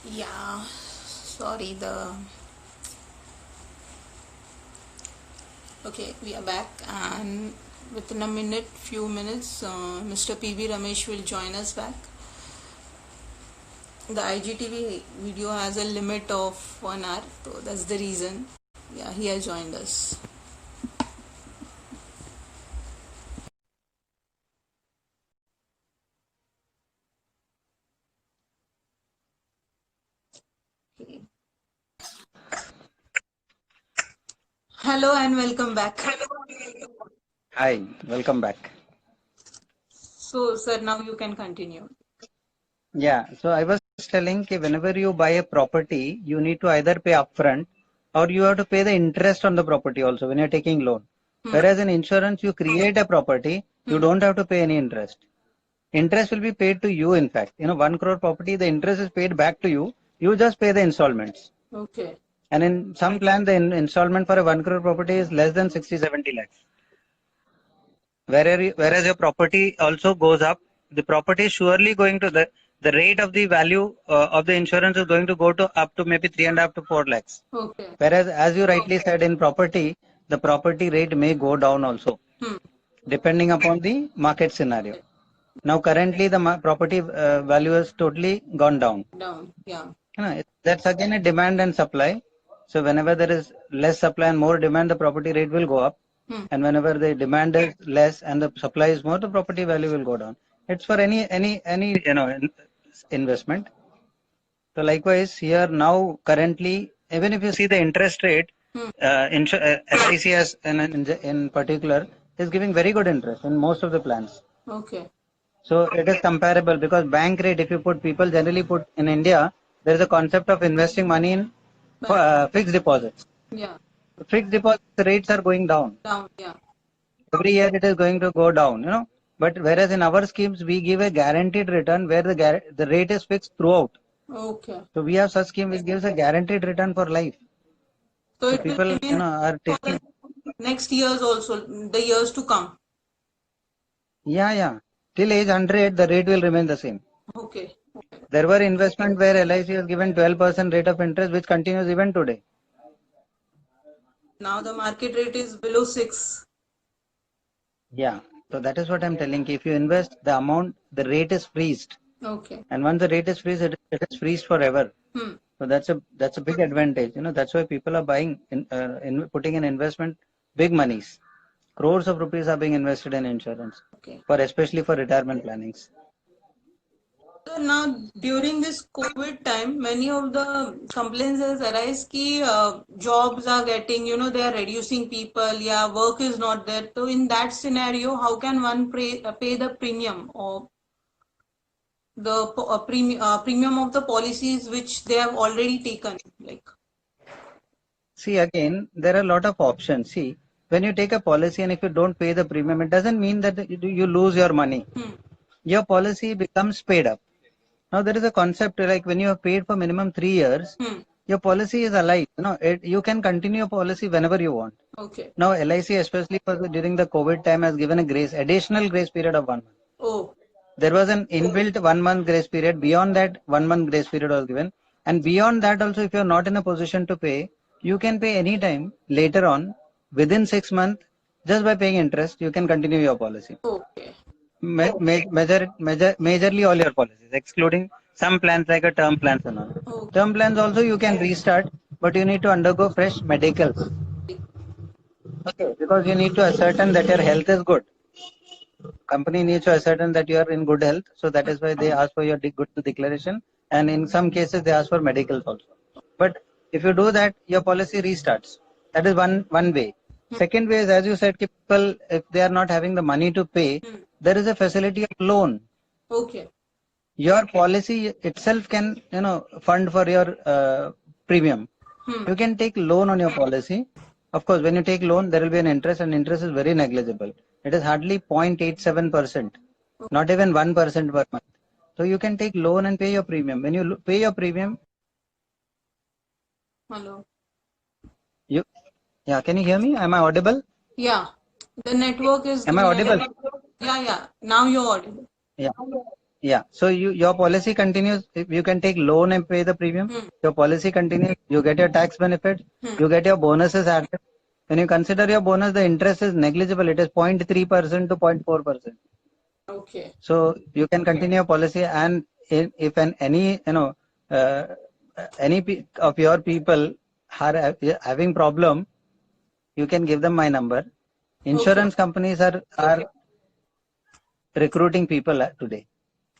Yeah, sorry, the okay, we are back, and within a minute, few minutes, Mr. PB Ramesh will join us back. The IGTV video has a limit of 1 hour, so that's the reason. Yeah, he has joined us. Okay. Hello and welcome back. Hi, welcome back. So, sir, now you can continue. Yeah, so I was telling that whenever you buy a property, you need to either pay upfront or you have to pay the interest on the property also when you're taking loan. Hmm. Whereas in insurance, you create a property, you Hmm. don't have to pay any interest. Interest will be paid to you, in fact. 1 crore property, the interest is paid back to you. You just pay the installments. Okay. And in some plan, the installment for a 1 crore property is less than 60-70 lakhs. Whereas your property also goes up, the property is surely going to the rate of the value of the insurance is going to go to up to maybe 3.5 to 4 lakhs. Okay. Whereas, as you rightly said, in property, the property rate may go down also, Hmm. depending upon the market scenario. Now, currently, the property value has totally gone down. Down. Yeah. That's again a demand and supply. So, whenever there is less supply and more demand, the property rate will go up. Hmm. And whenever the demand is less and the supply is more, the property value will go down. It's for any investment. So likewise here now currently, even if you see the interest rate, Hmm. LICS in particular is giving very good interest in most of the plans. Okay. So it is comparable because bank rate, if you put, people generally put in India, there is a concept of investing money in Bank. fixed deposits. Yeah. Fixed deposit rates are going down. Down. Yeah. Every year it is going to go down. But whereas in our schemes we give a guaranteed return where the rate is fixed throughout. Okay. So we have such scheme which gives a guaranteed return for life. So So it will people remain are for the taking. next years also, the years to come. Yeah, till age 100 the rate will remain the same. Okay. Okay. There were investment where LIC has given 12% rate of interest which continues even today. Now the market rate is below 6. Yeah, so that is what I'm telling you. If you invest the amount, the rate is freezed, Okay. and once the rate is freezed, it is freezed forever. Hmm. So that's a big advantage. That's why people are buying putting in investment big monies. Crores of rupees are being invested in insurance Okay. for especially for retirement plannings. So now during this COVID time, many of the complaints has arise ki jobs are getting, they are reducing people. Yeah, work is not there. So in that scenario, how can one pay the premium or the premium of the policies which they have already taken? Like, See, again, there are a lot of options. See, when you take a policy and if you don't pay the premium, it doesn't mean that you lose your money. hmm, Your policy becomes paid up. Now, there is a concept like when you have paid for minimum 3 years, hmm, your policy is alive. You can continue your policy whenever you want. okay. Now, LIC, especially during the COVID time, has given a additional grace period of 1 month. Oh, There was an inbuilt 1 month grace period. Beyond that, 1 month grace period was given. And beyond that, also, if you're not in a position to pay, you can pay any time later on within 6 months just by paying interest. You can continue your policy. okay. Majorly all your policies, excluding some plans like a term plans and all. Oh, Term plans also you can restart, but you need to undergo fresh medicals. Okay, because you need to ascertain that your health is good. Company needs to ascertain that you are in good health, so that is why they ask for your good health declaration, and in some cases they ask for medicals also. But if you do that, your policy restarts. That is one way. hmm, Second way is, as you said, people, if they are not having the money to pay, hmm, there is a facility of loan. okay. Your policy itself can fund for your premium. Hmm, You can take loan on your policy. Of course, when you take loan, there will be an interest, and interest is very negligible. It is hardly 0.87%, not even 1% per month. So you can take loan and pay your premium. When you pay your premium, hello. you yeah. Can you hear me? Am I audible? Yeah, the network is Am I giving a audible? little. Yeah, yeah. Now you're audible. Yeah. Yeah. So your policy continues. If you can take loan and pay the premium, your policy continues. You get your tax benefit. You get your bonuses added. When you consider your bonus, the interest is negligible. It is 0.3% to 0.4%. Okay. So you can continue your policy, and if any uh, of your people are having problem, you can give them my number. Insurance companies are recruiting people today.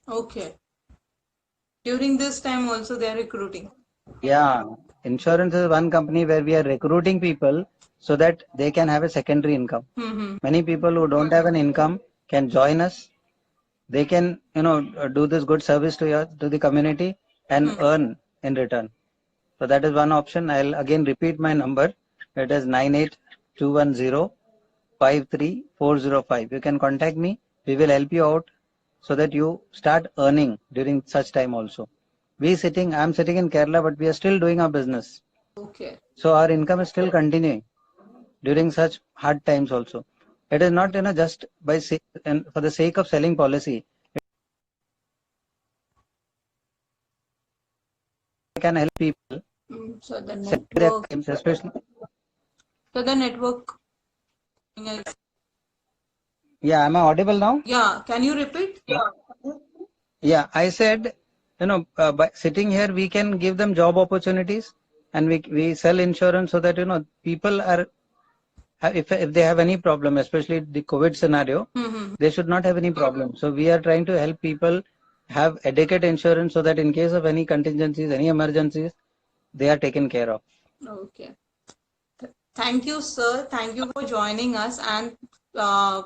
Okay. During this time also they are recruiting. Yeah, insurance is one company where we are recruiting people so that they can have a secondary income. Many people who don't have an income can join us. They can, do this good service to the community and earn in return. So that is one option. I'll again repeat my number. It is 9821053405. You can contact me. We will help you out so that you start earning during such time also. I'm sitting in Kerala, but we are still doing our business. Okay. So our income is still continuing during such hard times also. It is not, just and for the sake of selling policy. It can help people So the sell their network. claims, especially. So the network. Yeah, am I audible now? Yeah. Can you repeat? Yeah, I said, by sitting here, we can give them job opportunities, and we sell insurance so that people are, if they have any problem, especially the COVID scenario, they should not have any problem. So we are trying to help people have adequate insurance so that in case of any contingencies, any emergencies, they are taken care of. Okay. Thank you, sir. Thank you for joining us, and uh,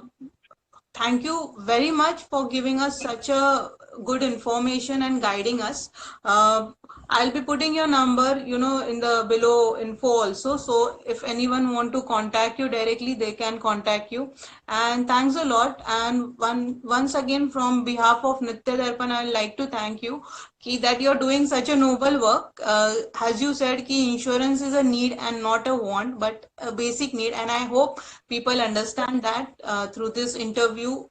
thank you very much for giving us such a good information and guiding us. I'll be putting your number, in the below info also. So if anyone want to contact you directly, they can contact you. And thanks a lot. And once again, from behalf of Nitya Darpan, I'd like to thank you that you're doing such a noble work. As you said, insurance is a need and not a want, but a basic need. And I hope people understand that through this interview.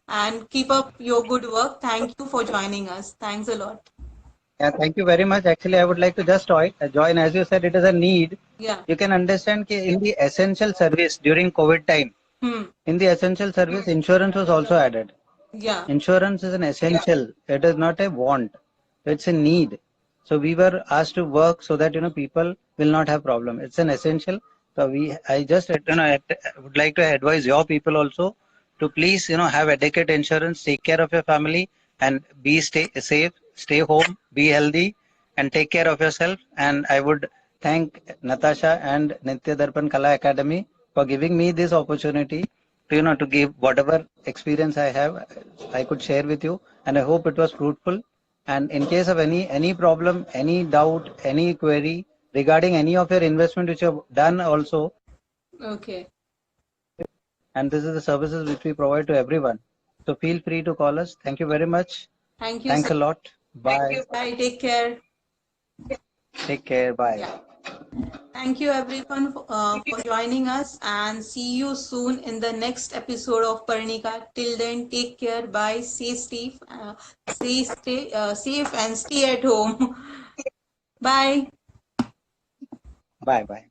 And keep up your good work. Thank you for joining us. Thanks a lot. Yeah, thank you very much. Actually, I would like to just join. As you said, it is a need. Yeah. You can understand in the essential service during COVID time, in the essential service, insurance was also added. Yeah. Insurance is an essential. It is not a want. It's a need. So we were asked to work so that people will not have problem. It's an essential. So I just I would like to advise your people also to please have adequate insurance, take care of your family, and stay safe, stay home, be healthy, and take care of yourself. And I would thank Natasha and Nitya Darpan Kala Academy for giving me this opportunity to give whatever experience I have, I could share with you, and I hope it was fruitful. And in case of any problem, any doubt, any query regarding any of your investment which you have done also, Okay. and this is the services which we provide to everyone. So feel free to call us. Thank you very much. Thank you, Thanks sir. a lot. Bye. Bye. Take care. Take care. Bye. Yeah. Thank you everyone for joining us, and see you soon in the next episode of Parnika. Till then, take care. Bye. Stay safe and stay at home. Bye. Bye. Bye.